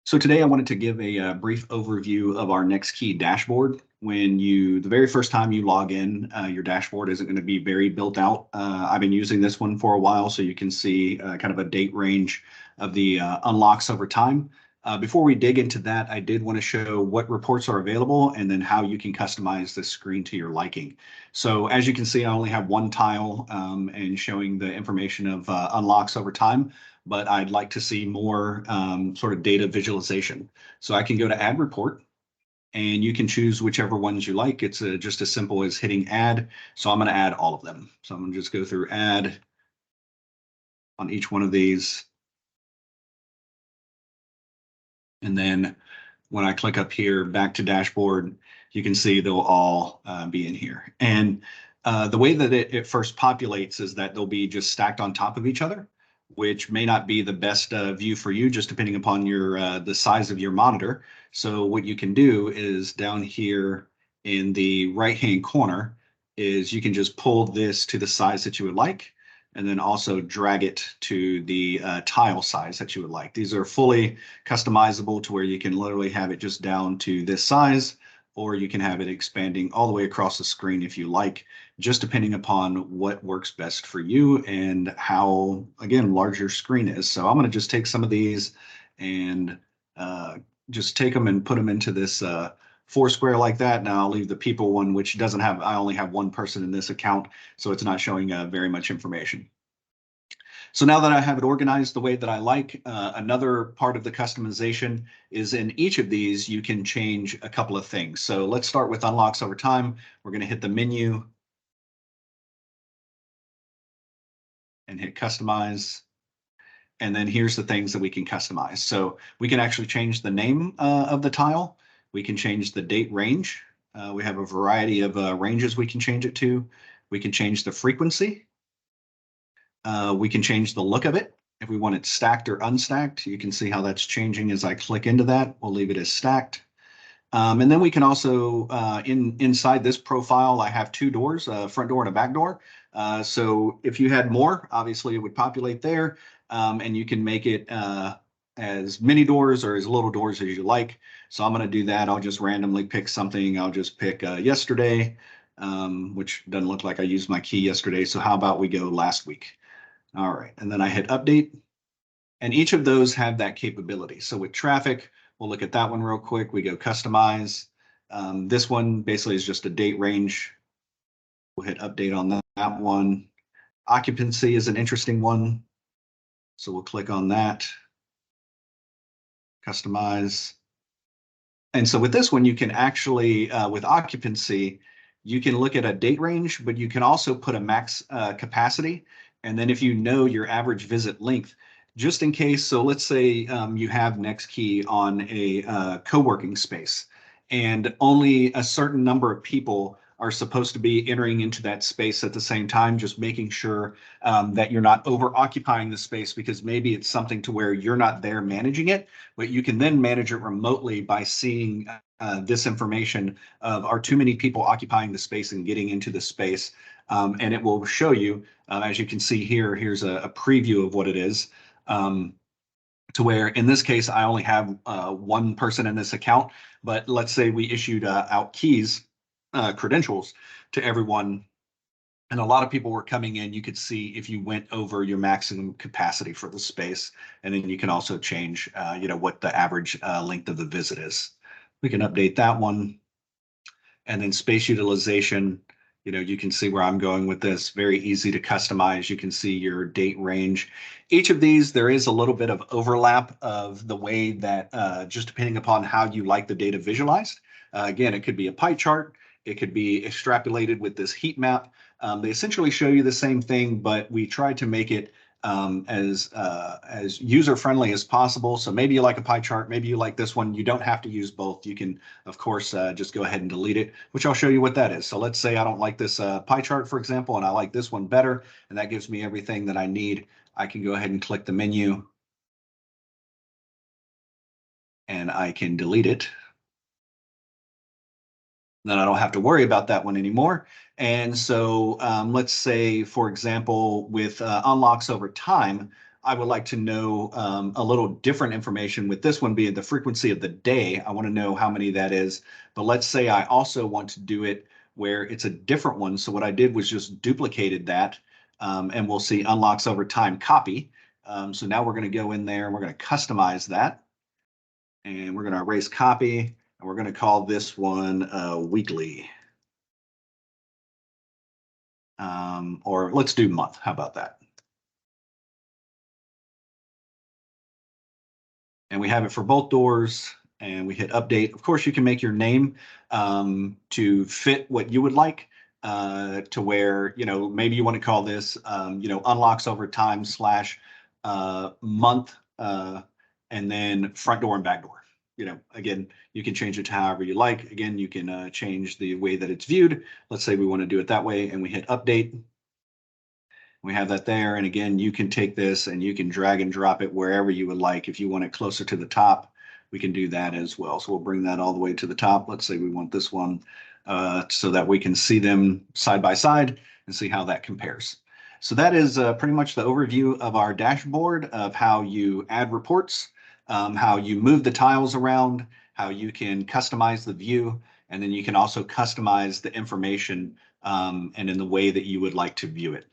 So today I wanted to give a brief overview of our Nexkey dashboard. The very first time you log in, your dashboard isn't going to be very built out. I've been using this one for a while, so you can see kind of a date range of the unlocks over time. Before we dig into that, I did want to show what reports are available and then how you can customize the screen to your liking. So as you can see, I only have one tile and showing the information of unlocks over time, but I'd like to see more sort of data visualization. So I can go to add report and you can choose whichever ones you like. It's just as simple as hitting add. So I'm going to add all of them. So I'm going to just go through add on each one of these. And then when I click up here, back to dashboard, you can see they'll all be in here. And the way that it first populates is that they'll be just stacked on top of each other, which may not be the best view for you, just depending upon the size of your monitor. So what you can do is down here in the right-hand corner is you can just pull this to the size that you would like, and then also drag it to the tile size that you would like. These are fully customizable to where you can literally have it just down to this size, or you can have it expanding all the way across the screen if you like, just depending upon what works best for you and how, again, large your screen is. So I'm going to just take some of these and just take them and put them into this four square like that. Now I'll leave the people one, which doesn't have, I only have one person in this account, so it's not showing very much information. So now that I have it organized the way that I like, another part of the customization is in each of these, you can change a couple of things. So let's start with unlocks over time. We're going to hit the menu and hit customize. And then here's the things that we can customize. So we can actually change the name of the tile. We can change the date range. We have a variety of ranges we can change it to. We can change the frequency. We can change the look of it. If we want it stacked or unstacked, you can see how that's changing as I click into that. We'll leave it as stacked. And then we can also, inside this profile, I have two doors, a front door and a back door. So if you had more, obviously it would populate there, and you can make it as many doors or as little doors as you like. So I'm going to do that. I'll just randomly pick something. I'll just pick yesterday, which doesn't look like I used my key yesterday. So how about we go last week? All right, and then I hit update, and each of those have that capability. So with traffic, we'll look at that one real quick. We go customize. This one basically is just a date range. We'll hit update on that one. Occupancy is an interesting one. So we'll click on that, customize. And so with this one, you can actually, with occupancy, you can look at a date range, but you can also put a max capacity. And then if you know your average visit length, just in case, so let's say you have Nexkey on a co-working space, and only a certain number of people are supposed to be entering into that space at the same time, just making sure that you're not over occupying the space, because maybe it's something to where you're not there managing it, but you can then manage it remotely by seeing this information of are too many people occupying the space and getting into the space. And it will show you, as you can see here, here's a preview of what it is. To where in this case, I only have one person in this account, but let's say we issued out keys, credentials to everyone, and a lot of people were coming in. You could see if you went over your maximum capacity for the space, and then you can also change, what the average length of the visit is. We can update that one, and then space utilization. You can see where I'm going with this. Very easy to customize. You can see your date range. Each of these, there is a little bit of overlap of the way that, just depending upon how you like the data visualized. Again, it could be a pie chart. It could be extrapolated with this heat map. They essentially show you the same thing, but we try to make it as user-friendly as possible. So maybe you like a pie chart, maybe you like this one. You don't have to use both. You can, of course, just go ahead and delete it, which I'll show you what that is. So let's say I don't like this pie chart, for example, and I like this one better, and that gives me everything that I need. I can go ahead and click the menu, and I can delete it. Then I don't have to worry about that one anymore. And so let's say, for example, with unlocks over time, I would like to know a little different information, with this one being the frequency of the day. I want to know how many that is. But let's say I also want to do it where it's a different one. So what I did was just duplicated that, and we'll see unlocks over time copy. So now we're going to go in there and we're going to customize that. And we're going to erase copy, and we're going to call this one weekly. Or let's do month. How about that? And we have it for both doors, and we hit update. Of course, you can make your name to fit what you would like, to where, maybe you want to call this, unlocks over time slash month, and then front door and back door. Again, you can change it to however you like. Again, you can change the way that it's viewed. Let's say we want to do it that way, and we hit update. We have that there. And again, you can take this and you can drag and drop it wherever you would like. If you want it closer to the top, we can do that as well. So we'll bring that all the way to the top. Let's say we want this one so that we can see them side by side and see how that compares. So that is pretty much the overview of our dashboard of how you add reports, how you move the tiles around, how you can customize the view, and then you can also customize the information and in the way that you would like to view it.